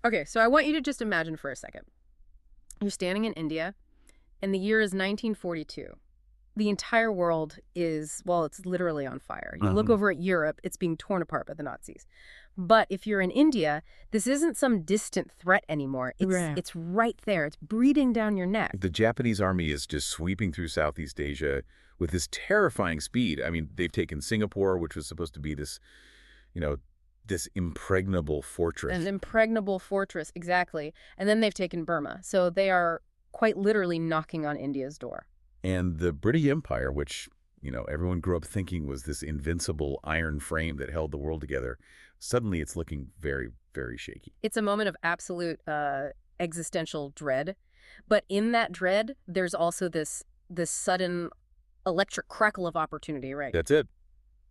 Okay, so I want you to just imagine for a second. You're standing in India, and the year is 1942. The entire world is, well, it's literally on fire. You look over at Europe, it's being torn apart by the Nazis. But if you're in India, this isn't some distant threat anymore. It's right there. It's breathing down your neck. The Japanese army is just sweeping through Southeast Asia with this terrifying speed. I mean, they've taken Singapore, which was supposed to be this, this impregnable fortress. An impregnable fortress, exactly. And then they've taken Burma. So they are quite literally knocking on India's door. And the British Empire, which, everyone grew up thinking was this invincible iron frame that held the world together, suddenly it's looking very, very shaky. It's a moment of absolute existential dread. But in that dread, there's also this sudden electric crackle of opportunity, right? That's it.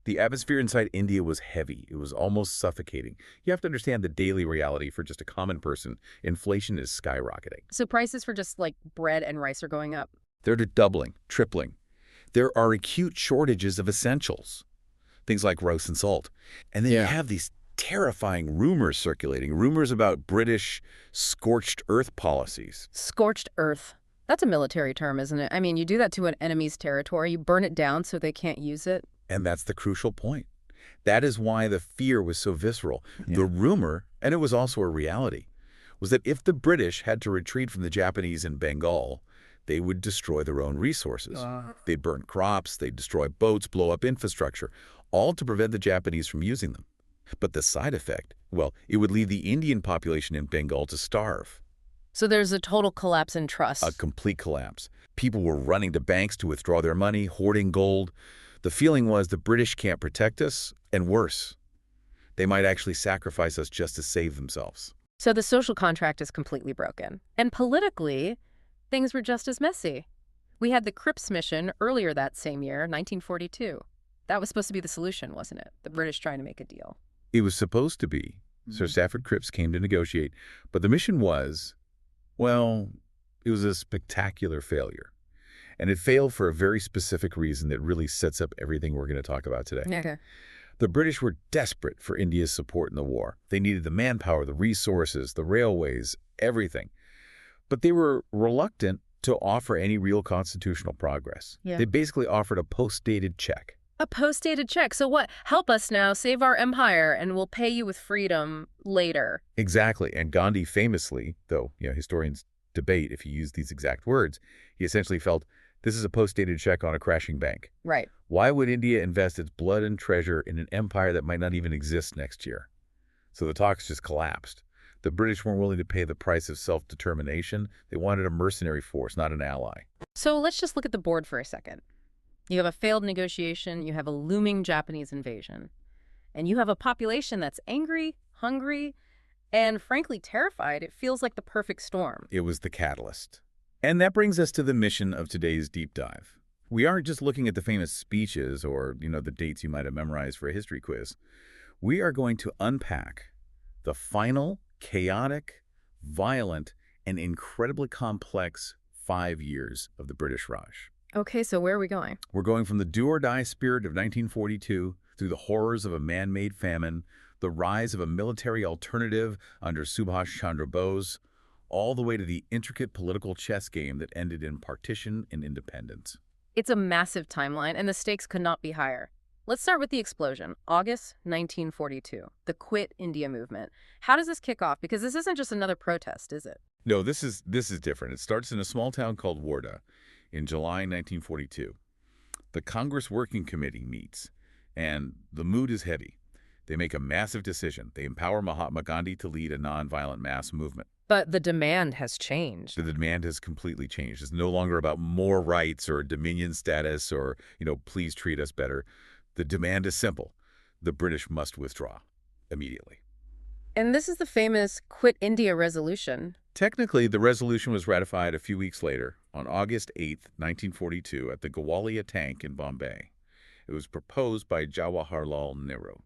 The atmosphere inside India was heavy. It was almost suffocating. You have to understand the daily reality for just a common person. Inflation is skyrocketing. So prices for just like bread and rice are going up. They're doubling, tripling. There are acute shortages of essentials, things like rice and salt. And then you have these terrifying rumors circulating, rumors about British scorched earth policies. Scorched earth. That's a military term, isn't it? I mean, you do that to an enemy's territory. You burn it down so they can't use it. And that's the crucial point. That is why the fear was so visceral. Yeah. The rumor, and it was also a reality, was that if the British had to retreat from the Japanese in Bengal, they would destroy their own resources. They'd burn crops, they'd destroy boats, blow up infrastructure, all to prevent the Japanese from using them. But the side effect, well, it would leave the Indian population in Bengal to starve. So there's a total collapse in trust. A complete collapse. People were running to banks to withdraw their money, hoarding gold. The feeling was the British can't protect us, and worse, they might actually sacrifice us just to save themselves. So the social contract is completely broken. And politically, things were just as messy. We had the Cripps mission earlier that same year, 1942. That was supposed to be the solution, wasn't it? The British trying to make a deal. It was supposed to be. Sir Stafford Cripps came to negotiate. But the mission was, well, it was a spectacular failure. And it failed for a very specific reason that really sets up everything we're going to talk about today. Okay. The British were desperate for India's support in the war. They needed the manpower, the resources, the railways, everything. But they were reluctant to offer any real constitutional progress. Yeah. They basically offered a post-dated check. A post-dated check. So what? Help us now, save our empire, and we'll pay you with freedom later. Exactly. And Gandhi famously, though historians debate if he used these exact words, he essentially felt this is a post-dated check on a crashing bank. Right. Why would India invest its blood and treasure in an empire that might not even exist next year? So the talks just collapsed. The British weren't willing to pay the price of self-determination. They wanted a mercenary force, not an ally. So let's just look at the board for a second. You have a failed negotiation, you have a looming Japanese invasion, and you have a population that's angry, hungry, and frankly terrified. It feels like the perfect storm. It was the catalyst. And that brings us to the mission of today's deep dive. We aren't just looking at the famous speeches or, the dates you might have memorized for a history quiz. We are going to unpack the final, chaotic, violent, and incredibly complex 5 years of the British Raj. Okay, so where are we going? We're going from the do-or-die spirit of 1942 through the horrors of a man-made famine, the rise of a military alternative under Subhas Chandra Bose, all the way to the intricate political chess game that ended in partition and independence. It's a massive timeline, and the stakes could not be higher. Let's start with the explosion, August 1942, the Quit India movement. How does this kick off? Because this isn't just another protest, is it? No, this is different. It starts in a small town called Wardha in July 1942. The Congress Working Committee meets, and the mood is heavy. They make a massive decision. They empower Mahatma Gandhi to lead a nonviolent mass movement. But the demand has changed. The demand has completely changed. It's no longer about more rights or dominion status or, please treat us better. The demand is simple. The British must withdraw immediately. And this is the famous Quit India resolution. Technically, the resolution was ratified a few weeks later, on August 8, 1942, at the Gwalior Tank in Bombay. It was proposed by Jawaharlal Nehru.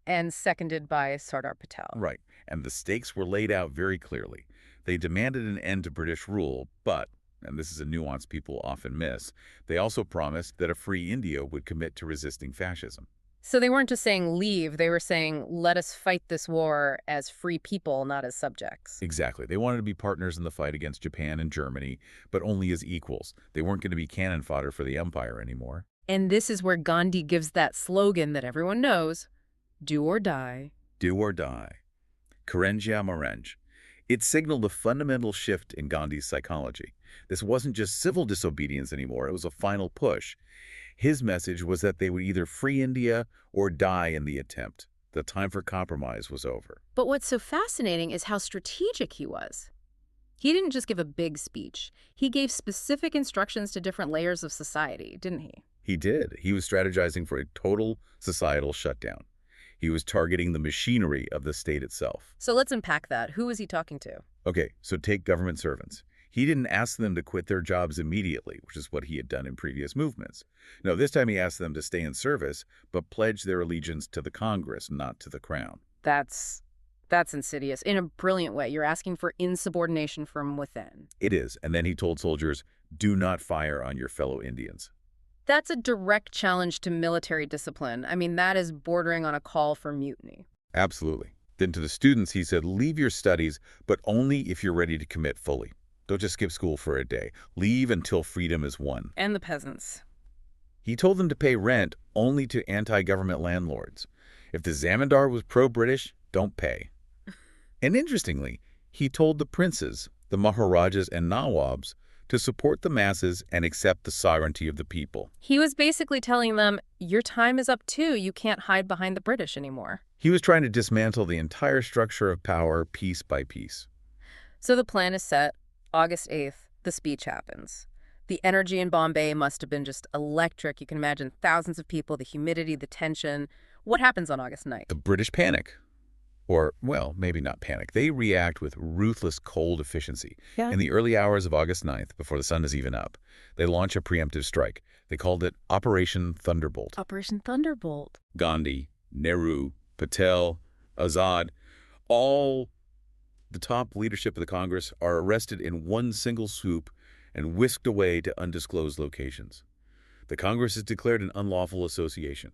And seconded by Sardar Patel. Right. And the stakes were laid out very clearly. They demanded an end to British rule, but, and this is a nuance people often miss, they also promised that a free India would commit to resisting fascism. So they weren't just saying leave, they were saying let us fight this war as free people, not as subjects. Exactly. They wanted to be partners in the fight against Japan and Germany, but only as equals. They weren't going to be cannon fodder for the empire anymore. And this is where Gandhi gives that slogan that everyone knows, do or die. Do or die. Karenjia Marenj. It signaled a fundamental shift in Gandhi's psychology. This wasn't just civil disobedience anymore, it was a final push. His message was that they would either free India or die in the attempt. The time for compromise was over. But what's so fascinating is how strategic he was. He didn't just give a big speech. He gave specific instructions to different layers of society, didn't he? He did. He was strategizing for a total societal shutdown. He was targeting the machinery of the state itself. So let's unpack that. Who was he talking to? Okay, so take government servants. He didn't ask them to quit their jobs immediately, which is what he had done in previous movements. No, this time he asked them to stay in service, but pledge their allegiance to the Congress, not to the crown. That's insidious. In a brilliant way. You're asking for insubordination from within. It is. And then he told soldiers, do not fire on your fellow Indians. That's a direct challenge to military discipline. I mean, that is bordering on a call for mutiny. Absolutely. Then to the students, he said, leave your studies, but only if you're ready to commit fully. Don't just skip school for a day. Leave until freedom is won. And the peasants. He told them to pay rent only to anti-government landlords. If the zamindar was pro-British, don't pay. And interestingly, he told the princes, the Maharajas and Nawabs, to support the masses and accept the sovereignty of the people. He was basically telling them, your time is up too. You can't hide behind the British anymore. He was trying to dismantle the entire structure of power piece by piece. So the plan is set. August 8th, the speech happens. The energy in Bombay must have been just electric. You can imagine thousands of people, the humidity, the tension. What happens on August 9th? The British panic. Or, well, maybe not panic. They react with ruthless cold efficiency. Yeah. In the early hours of August 9th, before the sun is even up, they launch a preemptive strike. They called it Operation Thunderbolt. Operation Thunderbolt. Gandhi, Nehru, Patel, Azad, all the top leadership of the Congress are arrested in one single swoop and whisked away to undisclosed locations. The Congress is declared an unlawful association.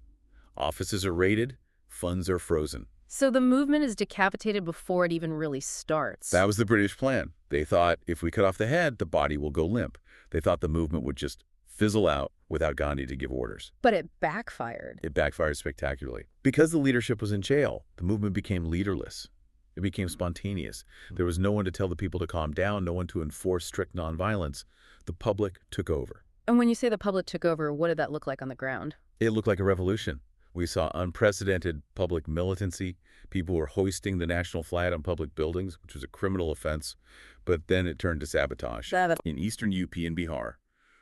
Offices are raided, funds are frozen. So the movement is decapitated before it even really starts. That was the British plan. They thought if we cut off the head, the body will go limp. They thought the movement would just fizzle out without Gandhi to give orders. But it backfired. It backfired spectacularly. Because the leadership was in jail, the movement became leaderless. It became spontaneous. There was no one to tell the people to calm down, no one to enforce strict nonviolence. The public took over. And when you say the public took over, what did that look like on the ground? It looked like a revolution. We saw unprecedented public militancy. People were hoisting the national flag on public buildings, which was a criminal offense, but then it turned to sabotage. In eastern UP and Bihar,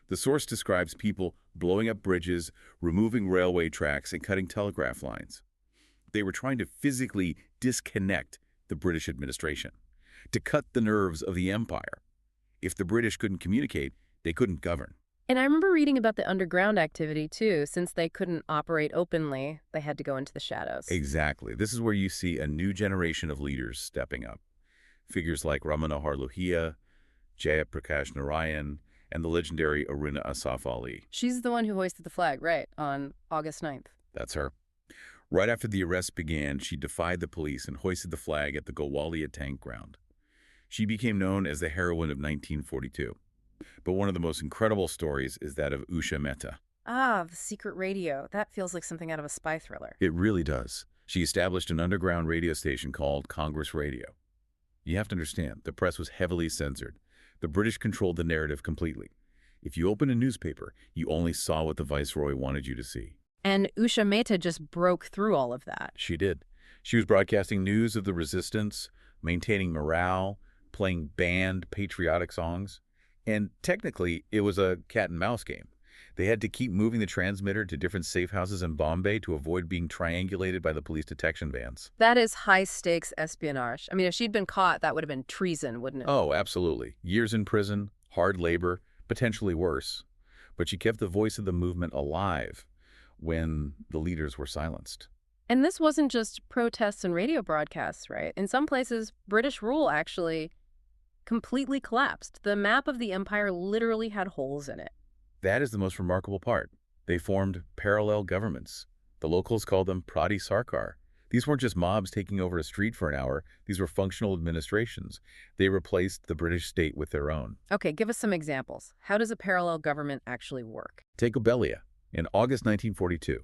the source describes people blowing up bridges, removing railway tracks, and cutting telegraph lines. They were trying to physically disconnect the British administration, to cut the nerves of the empire. If the British couldn't communicate, they couldn't govern. And I remember reading about the underground activity, too. Since they couldn't operate openly, they had to go into the shadows. Exactly. This is where you see a new generation of leaders stepping up. Figures like Ramanohar Lohia, Jayaprakash Narayan, and the legendary Aruna Asaf Ali. She's the one who hoisted the flag, right, on August 9th. That's her. Right after the arrests began, she defied the police and hoisted the flag at the Gowalia tank ground. She became known as the heroine of 1942. But one of the most incredible stories is that of Usha Mehta. Ah, the secret radio. That feels like something out of a spy thriller. It really does. She established an underground radio station called Congress Radio. You have to understand, the press was heavily censored. The British controlled the narrative completely. If you opened a newspaper, you only saw what the Viceroy wanted you to see. And Usha Mehta just broke through all of that. She did. She was broadcasting news of the resistance, maintaining morale, playing banned patriotic songs. And technically, it was a cat-and-mouse game. They had to keep moving the transmitter to different safe houses in Bombay to avoid being triangulated by the police detection vans. That is high-stakes espionage. I mean, if she'd been caught, that would have been treason, wouldn't it? Oh, absolutely. Years in prison, hard labor, potentially worse. But she kept the voice of the movement alive when the leaders were silenced. And this wasn't just protests and radio broadcasts, right? In some places, British rule actually completely collapsed. The map of the empire literally had holes in it. That is the most remarkable part. They formed parallel governments. The locals called them Prati Sarkar. These weren't just mobs taking over a street for an hour. These were functional administrations. They replaced the British state with their own. Okay, give us some examples. How does a parallel government actually work? Take Obelia. In August 1942,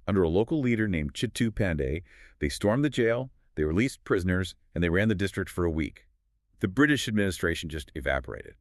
under a local leader named Chittu Pandey, they stormed the jail, they released prisoners, and they ran the district for a week. The British administration just evaporated.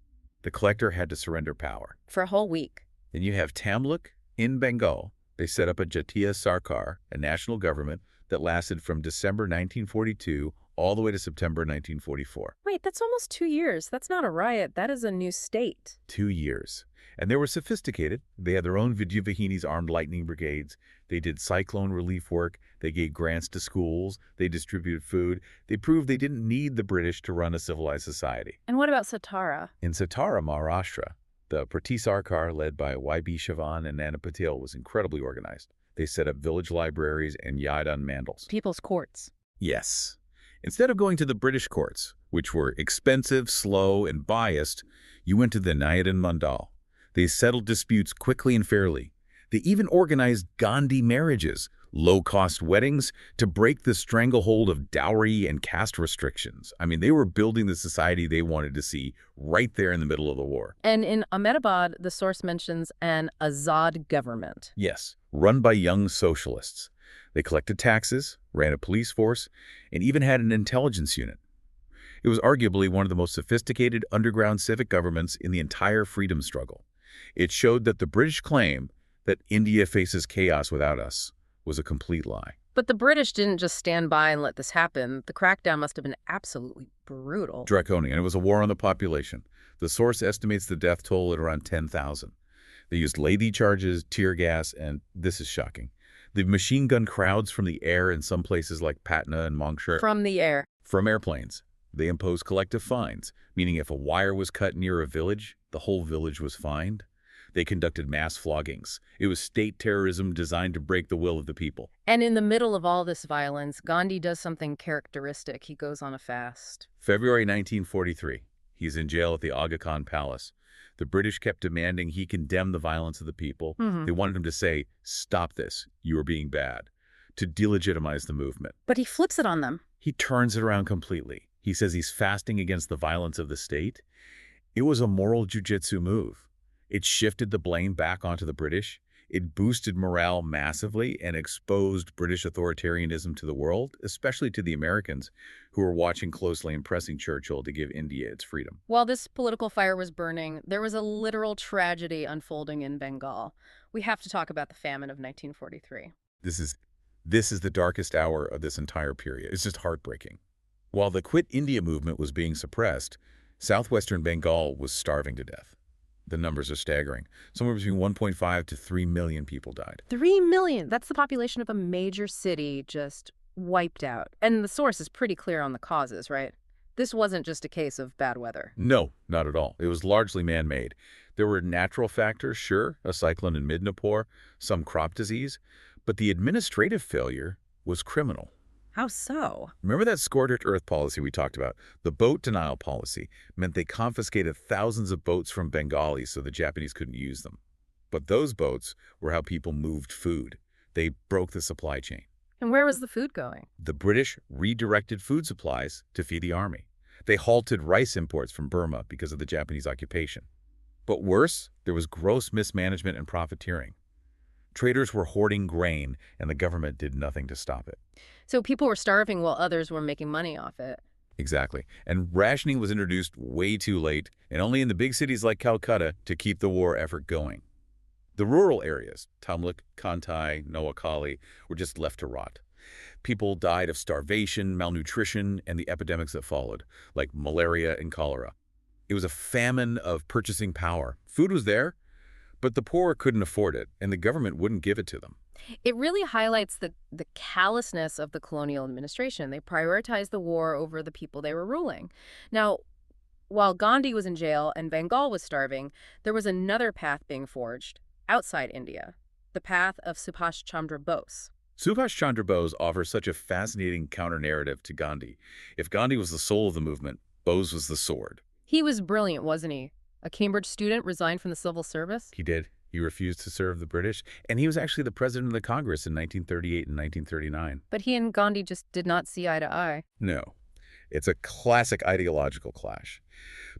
The collector had to surrender power. For a whole week. Then you have Tamluk in Bengal. They set up a Jatiya Sarkar, a national government, that lasted from December 1942 all the way to September 1944. Wait, that's almost 2 years. That's not a riot. That is a new state. 2 years. And they were sophisticated. They had their own Vidyavahini's armed lightning brigades. They did cyclone relief work. They gave grants to schools. They distributed food. They proved they didn't need the British to run a civilized society. And what about Satara? In Satara, Maharashtra, the Prati Sarkar, led by Y.B. Chavan and Nana Patil, was incredibly organized. They set up village libraries and Yaidan mandals. People's courts. Yes. Instead of going to the British courts, which were expensive, slow, and biased, you went to the Nyadan Mandal. They settled disputes quickly and fairly. They even organized Gandhi marriages, low-cost weddings, to break the stranglehold of dowry and caste restrictions. I mean, they were building the society they wanted to see right there in the middle of the war. And in Ahmedabad, the source mentions an Azad government. Yes, run by young socialists. They collected taxes, ran a police force, and even had an intelligence unit. It was arguably one of the most sophisticated underground civic governments in the entire freedom struggle. It showed that the British claim that India faces chaos without us was a complete lie. But the British didn't just stand by and let this happen. The crackdown must have been absolutely brutal. Draconian. It was a war on the population. The source estimates the death toll at around 10,000. They used lathee charges, tear gas, and this is shocking. The machine gun crowds from the air in some places like Patna and Monkshur. From the air. From airplanes. They imposed collective fines, meaning if a wire was cut near a village, the whole village was fined. They conducted mass floggings. It was state terrorism designed to break the will of the people. And in the middle of all this violence, Gandhi does something characteristic. He goes on a fast. February 1943. He's in jail at the Aga Khan Palace. The British kept demanding he condemn the violence of the people. They wanted him to say, "Stop this. You are being bad," to delegitimize the movement. But he flips it on them. He turns it around completely. He says he's fasting against the violence of the state. It was a moral jujitsu move. It shifted the blame back onto the British. It boosted morale massively and exposed British authoritarianism to the world, especially to the Americans, who were watching closely and pressing Churchill to give India its freedom. While this political fire was burning, there was a literal tragedy unfolding in Bengal. We have to talk about the famine of 1943. This is the darkest hour of this entire period. It's just heartbreaking. While the Quit India movement was being suppressed, southwestern Bengal was starving to death. The numbers are staggering. Somewhere between 1.5 to 3 million people died. 3 million! That's the population of a major city just wiped out. And the source is pretty clear on the causes, right? This wasn't just a case of bad weather. No, not at all. It was largely man-made. There were natural factors, sure, a cyclone in Midnapore, some crop disease, but the administrative failure was criminal. How so? Remember that scorched earth policy we talked about? The boat denial policy meant they confiscated thousands of boats from Bengalis so the Japanese couldn't use them. But those boats were how people moved food. They broke the supply chain. And where was the food going? The British redirected food supplies to feed the army. They halted rice imports from Burma because of the Japanese occupation. But worse, there was gross mismanagement and profiteering. Traders were hoarding grain, and the government did nothing to stop it. So people were starving while others were making money off it. Exactly. And rationing was introduced way too late, and only in the big cities like Calcutta to keep the war effort going. The rural areas, Tamluk, Kantai, Noakhali, were just left to rot. People died of starvation, malnutrition, and the epidemics that followed, like malaria and cholera. It was a famine of purchasing power. Food was there, but the poor couldn't afford it, and the government wouldn't give it to them. It really highlights the callousness of the colonial administration. They prioritized the war over the people they were ruling. Now, while Gandhi was in jail and Bengal was starving, there was another path being forged outside India, the path of Subhas Chandra Bose. Subhas Chandra Bose offers such a fascinating counter-narrative to Gandhi. If Gandhi was the soul of the movement, Bose was the sword. He was brilliant, wasn't he? A Cambridge student resigned from the civil service? He did. He refused to serve the British, and he was actually the president of the Congress in 1938 and 1939. But he and Gandhi just did not see eye to eye. No. It's a classic ideological clash.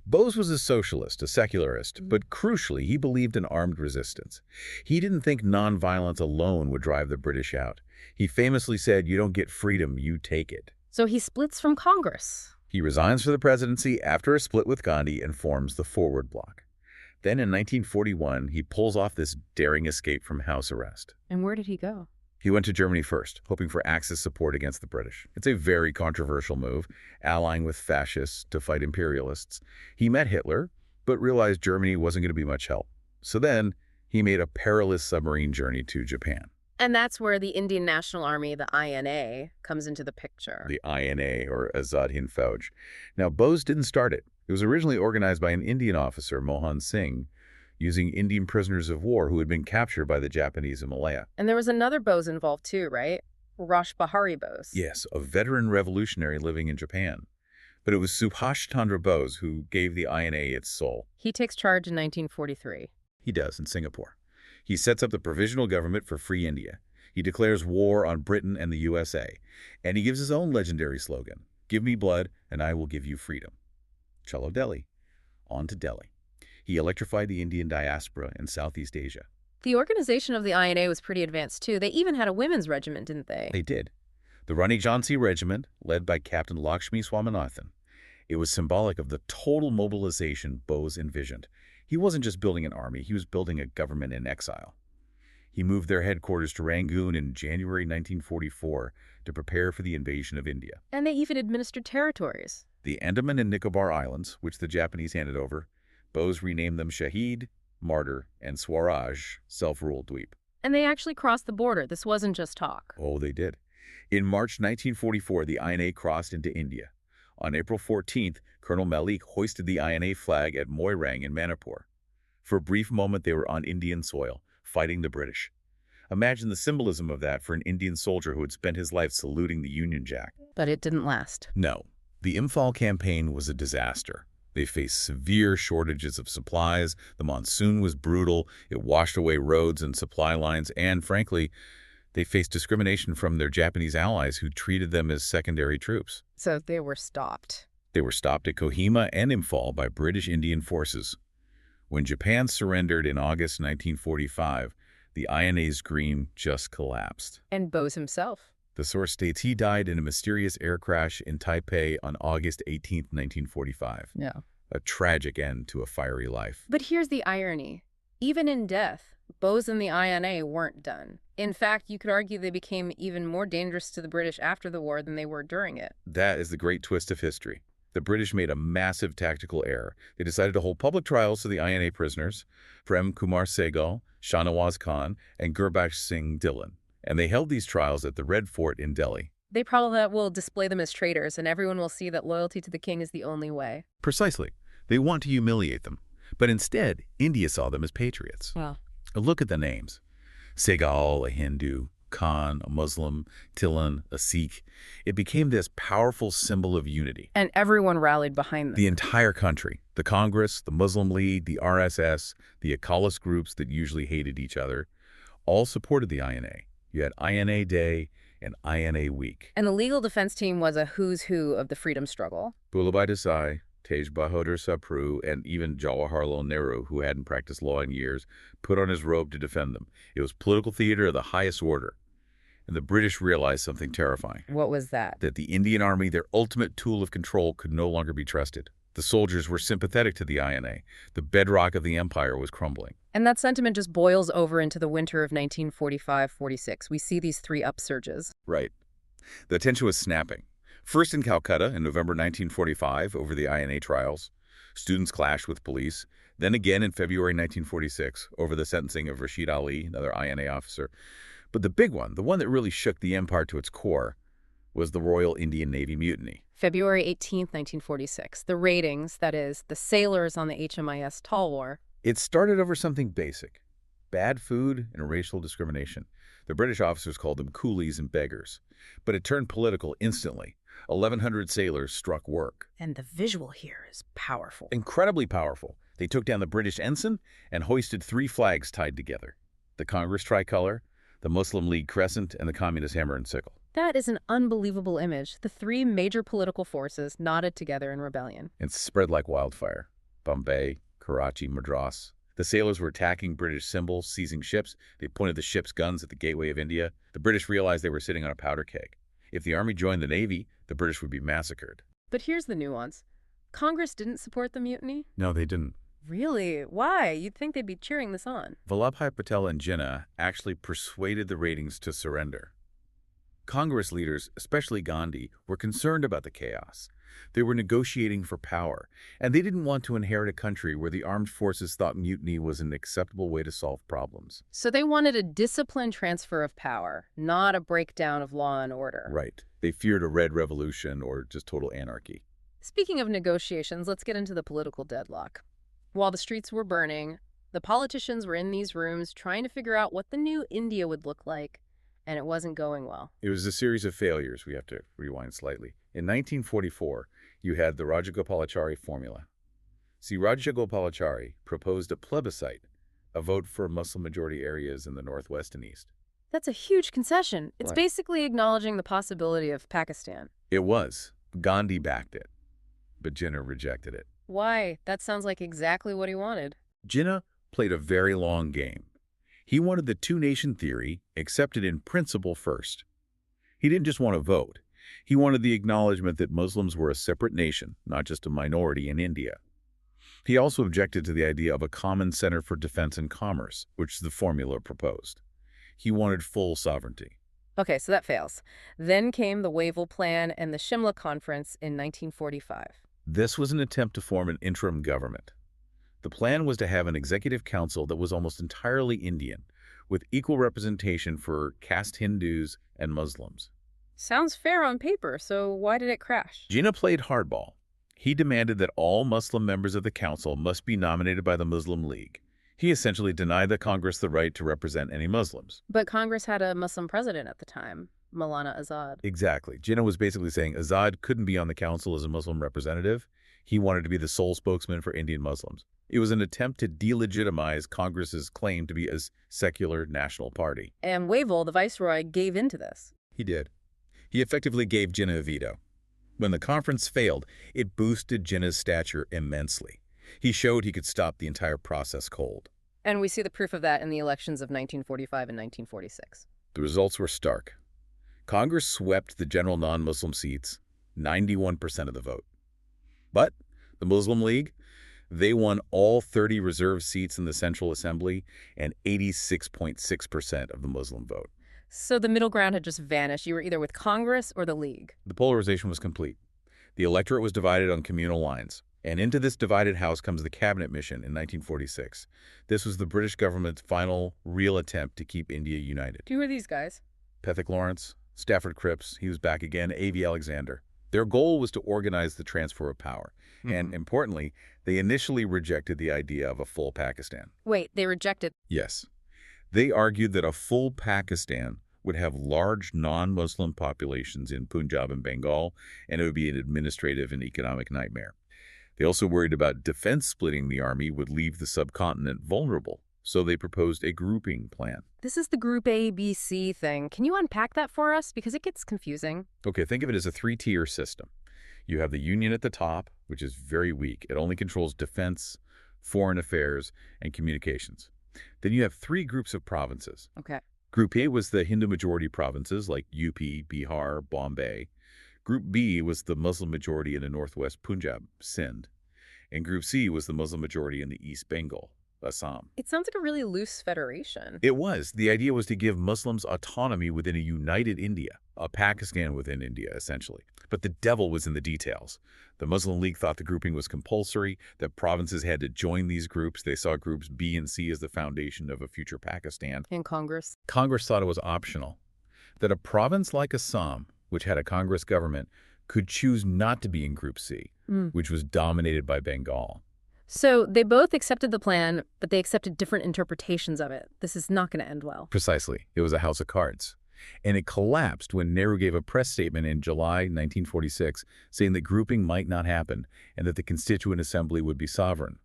Bose was a socialist, a secularist, but crucially, he believed in armed resistance. He didn't think nonviolence alone would drive the British out. He famously said, "You don't get freedom, you take it." So he splits from Congress. He resigns for the presidency after a split with Gandhi and forms the Forward Bloc. Then in 1941, he pulls off this daring escape from house arrest. And where did he go? He went to Germany first, hoping for Axis support against the British. It's a very controversial move, allying with fascists to fight imperialists. He met Hitler, but realized Germany wasn't going to be much help. So then, he made a perilous submarine journey to Japan. And that's where the Indian National Army, the INA, comes into the picture. The INA, or Azad Hind Fauj. Now, Bose didn't start it. It was originally organized by an Indian officer, Mohan Singh, using Indian prisoners of war who had been captured by the Japanese in Malaya. And there was another Bose involved too, right? Rash Behari Bose. Yes, a veteran revolutionary living in Japan. But it was Subhas Chandra Bose who gave the INA its soul. He takes charge in 1943. He does, in Singapore. He sets up the Provisional Government for Free India. He declares war on Britain and the USA. And he gives his own legendary slogan, "Give me blood and I will give you freedom." Chalo Delhi. On to Delhi. He electrified the Indian diaspora in Southeast Asia. The organization of the INA was pretty advanced too. They even had a women's regiment, didn't they? They did. The Rani Jhansi Regiment, led by Captain Lakshmi Swaminathan. It was symbolic of the total mobilization Bose envisioned. He wasn't just building an army, he was building a government in exile. He moved their headquarters to Rangoon in January 1944 to prepare for the invasion of India. And they even administered territories. The Andaman and Nicobar Islands, which the Japanese handed over, Bose renamed them Shahid, Martyr, and Swaraj, self-ruled dweep. And they actually crossed the border. This wasn't just talk. Oh, they did. In March 1944, the INA crossed into India. On April 14th, Colonel Malik hoisted the INA flag at Moirang in Manipur. For a brief moment, they were on Indian soil, fighting the British. Imagine the symbolism of that for an Indian soldier who had spent his life saluting the Union Jack. But it didn't last. No. The Imphal campaign was a disaster. They faced severe shortages of supplies, the monsoon was brutal, it washed away roads and supply lines, and frankly, they faced discrimination from their Japanese allies who treated them as secondary troops. So they were stopped. They were stopped at Kohima and Imphal by British Indian forces. When Japan surrendered in August 1945, the INA's dream just collapsed. And Bose himself. The source states he died in a mysterious air crash in Taipei on August 18, 1945. Yeah. A tragic end to a fiery life. But here's the irony. Even in death, Bose and the INA weren't done. In fact, you could argue they became even more dangerous to the British after the war than they were during it. That is the great twist of history. The British made a massive tactical error. They decided to hold public trials to the INA prisoners, Prem Kumar Sehgal, Shahnawaz Khan, and Gurbaksh Singh Dhillon. And they held these trials at the Red Fort in Delhi. They probably will display them as traitors, and everyone will see that loyalty to the king is the only way. Precisely. They want to humiliate them. But instead, India saw them as patriots. Well, Look at the names. Sehgal, a Hindu, Khan, a Muslim, Dhillon, a Sikh. It became this powerful symbol of unity. and everyone rallied behind them. The entire country, the Congress, the Muslim League, the RSS, the Akalist groups that usually hated each other, all supported the INA. You had INA Day and INA Week. And the legal defense team was a who's who of the freedom struggle. Vallabhbhai Desai, Tej Bahadur Sapru, and even Jawaharlal Nehru, who hadn't practiced law in years, put on his robe to defend them. It was political theater of the highest order. And the British realized something terrifying. What was that? That the Indian Army, their ultimate tool of control, could no longer be trusted. The soldiers were sympathetic to the INA. The bedrock of the empire was crumbling. And that sentiment just boils over into the winter of 1945-46. We see these three upsurges. Right. The tension was snapping. First in Calcutta in November 1945 over the INA trials. Students clashed with police. Then again in February 1946 over the sentencing of Rashid Ali, another INA officer. But the big one, the one that really shook the empire to its core, was the Royal Indian Navy Mutiny. February 18th, 1946. The ratings, that is, the sailors on the HMIS Talwar. It started over something basic. Bad food and racial discrimination. The British officers called them coolies and beggars. But it turned political instantly. 1,100 sailors struck work. And the visual here is powerful. Incredibly powerful. They took down the British ensign and hoisted 3 flags tied together: the Congress tricolor, the Muslim League crescent, and the Communist hammer and sickle. That is an unbelievable image. The 3 major political forces knotted together in rebellion. It spread like wildfire. Bombay, Karachi, Madras. The sailors were attacking British symbols, seizing ships. They pointed the ship's guns at the gateway of India. The British realized they were sitting on a powder keg. If the army joined the Navy, the British would be massacred. But here's the nuance. Congress didn't support the mutiny? No, they didn't. Really? Why? You'd think they'd be cheering this on. Vallabhbhai Patel and Jinnah actually persuaded the ratings to surrender. Congress leaders, especially Gandhi, were concerned about the chaos. They were negotiating for power, and they didn't want to inherit a country where the armed forces thought mutiny was an acceptable way to solve problems. So they wanted a disciplined transfer of power, not a breakdown of law and order. Right. They feared a red revolution or just total anarchy. Speaking of negotiations, let's get into the political deadlock. While the streets were burning, the politicians were in these rooms trying to figure out what the new India would look like, and it wasn't going well. It was a series of failures. We have to rewind slightly. In 1944, you had the Rajagopalachari formula. See, Rajagopalachari proposed a plebiscite, a vote for Muslim-majority areas in the northwest and east. That's a huge concession. It's Right. basically acknowledging the possibility of Pakistan. It was. Gandhi backed it, but Jinnah rejected it. Why? That sounds like exactly what he wanted. Jinnah played a very long game. He wanted the two-nation theory accepted in principle first. He didn't just want to vote. He wanted the acknowledgement that Muslims were a separate nation, not just a minority in India. He also objected to the idea of a common center for defense and commerce, which the formula proposed. He wanted full sovereignty. Okay, so that fails. Then came the Wavell Plan and the Shimla Conference in 1945. This was an attempt to form an interim government. The plan was to have an executive council that was almost entirely Indian, with equal representation for caste Hindus and Muslims. Sounds fair on paper, so why did it crash? Jinnah played hardball. He demanded that all Muslim members of the council must be nominated by the Muslim League. He essentially denied the Congress the right to represent any Muslims. But Congress had a Muslim president at the time, Maulana Azad. Exactly. Jinnah was basically saying Azad couldn't be on the council as a Muslim representative. He wanted to be the sole spokesman for Indian Muslims. It was an attempt to delegitimize Congress's claim to be a secular national party. And Wavell, the viceroy, gave in to this. He did. He effectively gave Jinnah a veto. When the conference failed, it boosted Jinnah's stature immensely. He showed he could stop the entire process cold. And we see the proof of that in the elections of 1945 and 1946. The results were stark. Congress swept the general non-Muslim seats, 91% of the vote. But the Muslim League, they won all 30 reserved seats in the Central Assembly and 86.6% of the Muslim vote. So the middle ground had just vanished. You were either with Congress or the League. The polarization was complete. The electorate was divided on communal lines. And into this divided house comes the cabinet mission in 1946. This was the British government's final real attempt to keep India united. Who are these guys? Pethick Lawrence, Stafford Cripps, he was back again, A.V. Alexander. Their goal was to organize the transfer of power. And importantly, they initially rejected the idea of a full Pakistan. Wait, they rejected. Yes. They argued that a full Pakistan would have large non-Muslim populations in Punjab and Bengal, and it would be an administrative and economic nightmare. They also worried about defense splitting the army would leave the subcontinent vulnerable, so they proposed a grouping plan. This is the Group A, B, C thing. Can you unpack that for us? Because it gets confusing. Okay, think of it as a 3-tier system. You have the Union at the top, which is very weak. It only controls defense, foreign affairs, and communications. Then you have 3 groups of provinces. Okay. Group A was the Hindu-majority provinces like UP, Bihar, Bombay. Group B was the Muslim majority in the northwest Punjab, Sindh. And Group C was the Muslim majority in the East Bengal, Assam. It sounds like a really loose federation. It was. The idea was to give Muslims autonomy within a united India, a Pakistan within India, essentially. But the devil was in the details. The Muslim League thought the grouping was compulsory, that provinces had to join these groups. They saw groups B and C as the foundation of a future Pakistan. In Congress? Congress thought it was optional, that a province like Assam, which had a Congress government, could choose not to be in Group C, which was dominated by Bengal. So they both accepted the plan, but they accepted different interpretations of it. This is not going to end well. Precisely. It was a house of cards. And it collapsed when Nehru gave a press statement in July 1946 saying that grouping might not happen and that the Constituent Assembly would be sovereign.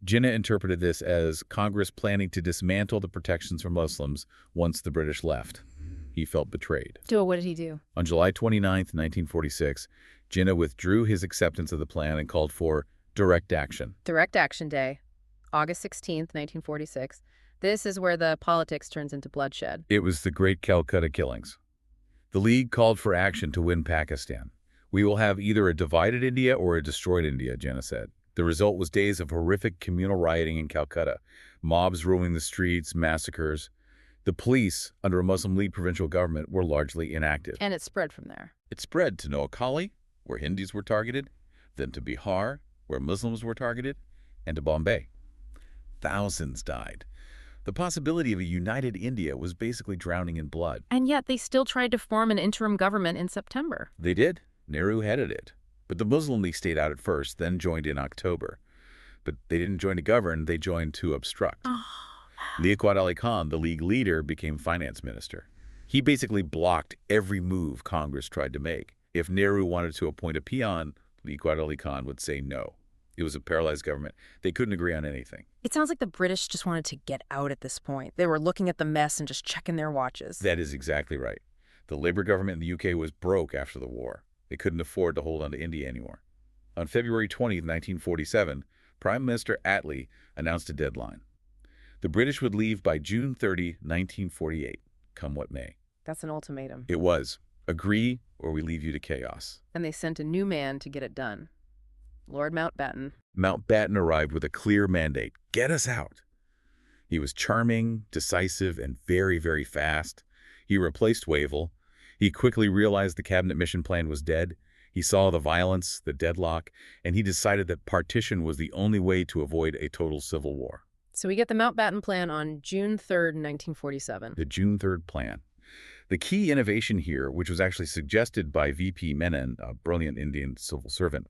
Jinnah interpreted this as Congress planning to dismantle the protections for Muslims once the British left. He felt betrayed. So what did he do? On July 29, 1946, Jinnah withdrew his acceptance of the plan and called for direct action. Direct Action Day, August 16th, 1946. This is where the politics turns into bloodshed. It was the Great Calcutta Killings. The League called for action to win Pakistan. We will have either a divided India or a destroyed India, Jinnah said. The result was days of horrific communal rioting in Calcutta, mobs roaming the streets, massacres. The police, under a Muslim League provincial government, were largely inactive. And it spread from there. It spread to Noakhali, where Hindus were targeted, then to Bihar, where Muslims were targeted, and to Bombay. Thousands died. The possibility of a united India was basically drowning in blood. And yet they still tried to form an interim government in September. They did. Nehru headed it. But the Muslim League stayed out at first, then joined in October. But they didn't join to govern, they joined to obstruct. Liaquat Ali Khan, the League leader, became finance minister. He basically blocked every move Congress tried to make. If Nehru wanted to appoint a peon, Liaquat Ali Khan would say no. It was a paralyzed government. They couldn't agree on anything. It sounds like the British just wanted to get out at this point. They were looking at the mess and just checking their watches. That is exactly right. The Labour government in the UK was broke after the war. They couldn't afford to hold on to India anymore. On February 20, 1947, Prime Minister Attlee announced a deadline. The British would leave by June 30, 1948, come what may. That's an ultimatum. It was. Agree or we leave you to chaos. And they sent a new man to get it done. Lord Mountbatten. Mountbatten arrived with a clear mandate. Get us out. He was charming, decisive, and very, very fast. He replaced Wavell. He quickly realized the cabinet mission plan was dead. He saw the violence, the deadlock, and he decided that partition was the only way to avoid a total civil war. So we get the Mountbatten Plan on June 3rd, 1947. The June 3rd Plan. The key innovation here, which was actually suggested by VP Menon, a brilliant Indian civil servant,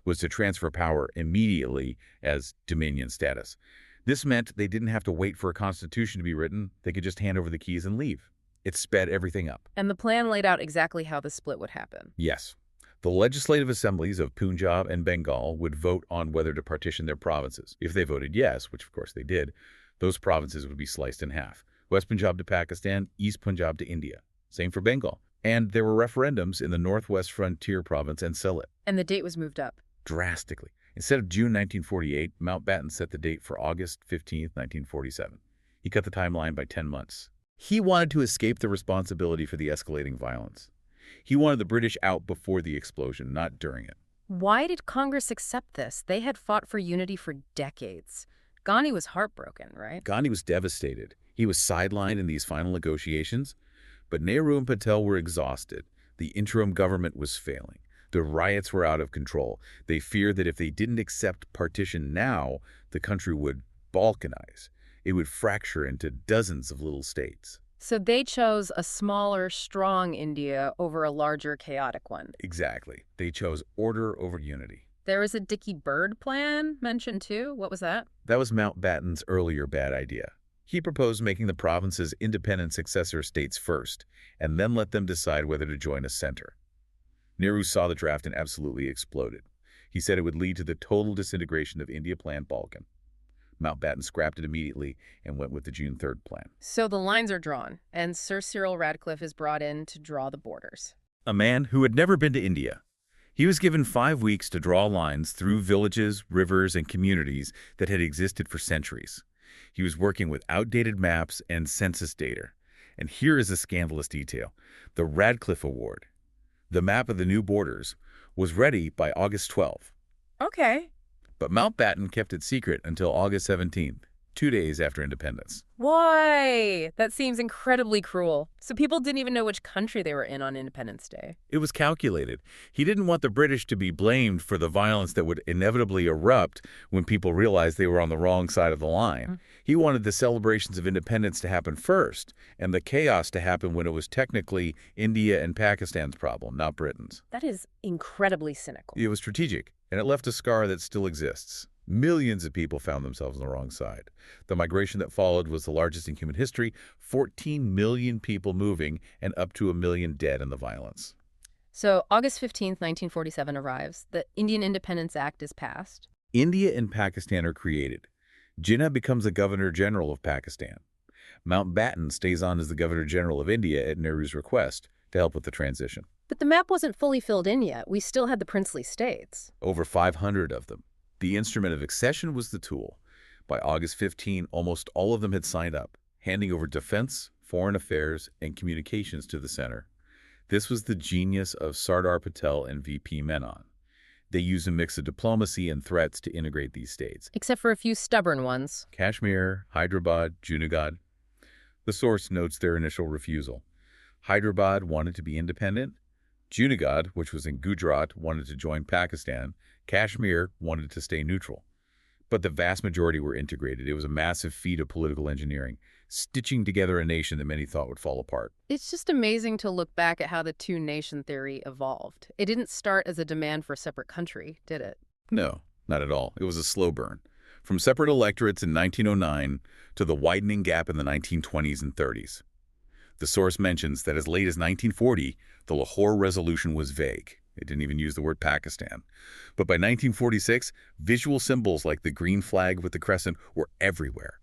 was to transfer power immediately as dominion status. This meant they didn't have to wait for a constitution to be written. They could just hand over the keys and leave. It sped everything up. And the plan laid out exactly how the split would happen. Yes. The legislative assemblies of Punjab and Bengal would vote on whether to partition their provinces. If they voted yes, which of course they did, those provinces would be sliced in half. West Punjab to Pakistan, East Punjab to India. Same for Bengal. And there were referendums in the Northwest Frontier Province and Sylhet. And the date was moved up. Drastically. Instead of June 1948, Mountbatten set the date for August 15, 1947. He cut the timeline by 10 months. He wanted to escape the responsibility for the escalating violence. He wanted the British out before the explosion, not during it. Why did Congress accept this? They had fought for unity for decades. Gandhi was heartbroken, right? Gandhi was devastated. He was sidelined in these final negotiations. But Nehru and Patel were exhausted. The interim government was failing. The riots were out of control. They feared that if they didn't accept partition now, the country would balkanize. It would fracture into dozens of little states. So they chose a smaller, strong India over a larger, chaotic one. Exactly. They chose order over unity. There was a Dickey Bird plan mentioned too. What was that? That was Mountbatten's earlier bad idea. He proposed making the provinces independent successor states first, and then let them decide whether to join a center. Nehru saw the draft and absolutely exploded. He said it would lead to the total disintegration of India Plan Balkan. Mountbatten scrapped it immediately and went with the June 3rd plan. So the lines are drawn, and Sir Cyril Radcliffe is brought in to draw the borders. A man who had never been to India. He was given 5 weeks to draw lines through villages, rivers, and communities that had existed for centuries. He was working with outdated maps and census data. And here is a scandalous detail. The Radcliffe Award, the map of the new borders, was ready by August 12th. Okay. But Mountbatten kept it secret until August 17th, 2 days after independence. Why? That seems incredibly cruel. So people didn't even know which country they were in on Independence Day. It was calculated. He didn't want the British to be blamed for the violence that would inevitably erupt when people realized they were on the wrong side of the line. He wanted the celebrations of independence to happen first, and the chaos to happen when it was technically India and Pakistan's problem, not Britain's. That is incredibly cynical. It was strategic, and it left a scar that still exists. Millions of people found themselves on the wrong side. The migration that followed was the largest in human history, 14 million people moving and up to 1 million dead in the violence. So August 15th, 1947 arrives. The Indian Independence Act is passed. India and Pakistan are created. Jinnah becomes the Governor General of Pakistan. Mountbatten stays on as the Governor General of India at Nehru's request to help with the transition. But the map wasn't fully filled in yet. We still had the princely states. Over 500 of them. The instrument of accession was the tool. By August 15, almost all of them had signed up, handing over defense, foreign affairs, and communications to the center. This was the genius of Sardar Patel and V.P. Menon. They used a mix of diplomacy and threats to integrate these states. Except for a few stubborn ones. Kashmir, Hyderabad, Junagadh. The source notes their initial refusal. Hyderabad wanted to be independent. Junagadh, which was in Gujarat, wanted to join Pakistan. Kashmir wanted to stay neutral. But the vast majority were integrated. It was a massive feat of political engineering, stitching together a nation that many thought would fall apart. It's just amazing to look back at how the two-nation theory evolved. It didn't start as a demand for a separate country, did it? No, not at all. It was a slow burn. From separate electorates in 1909 to the widening gap in the 1920s and 30s. The source mentions that as late as 1940, the Lahore Resolution was vague. It didn't even use the word Pakistan. But by 1946, visual symbols like the green flag with the crescent were everywhere.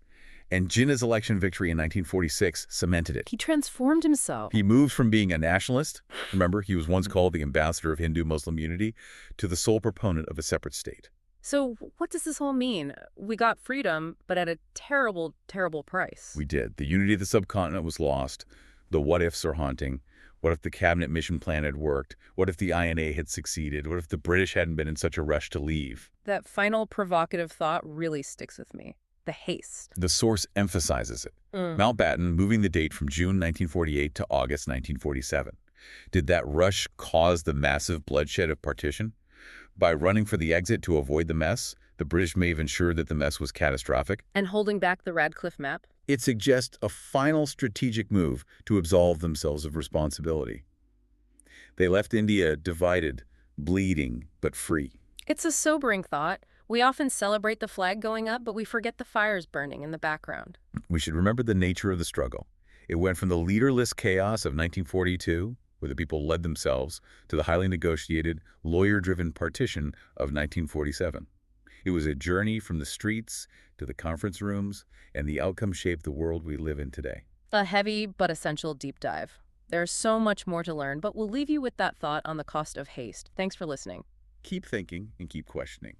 And Jinnah's election victory in 1946 cemented it. He transformed himself. He moved from being a nationalist, remember, he was once called the ambassador of Hindu-Muslim unity, to the sole proponent of a separate state. So what does this all mean? We got freedom, but at a terrible, terrible price. We did. The unity of the subcontinent was lost. The what-ifs are haunting. What if the cabinet mission plan had worked? What if the INA had succeeded? What if the British hadn't been in such a rush to leave? That final provocative thought really sticks with me. The haste. The source emphasizes it. Mountbatten moving the date from June 1948 to August 1947. Did that rush cause the massive bloodshed of partition? By running for the exit to avoid the mess, the British may have ensured that the mess was catastrophic. And holding back the Radcliffe map? It suggests a final strategic move to absolve themselves of responsibility. They left India divided, bleeding, but free. It's a sobering thought. We often celebrate the flag going up, but we forget the fires burning in the background. We should remember the nature of the struggle. It went from the leaderless chaos of 1942, where the people led themselves, to the highly negotiated, lawyer-driven partition of 1947. It was a journey from the streets to the conference rooms, and the outcome shaped the world we live in today. A heavy but essential deep dive. There's so much more to learn, but we'll leave you with that thought on the cost of haste. Thanks for listening. Keep thinking and keep questioning.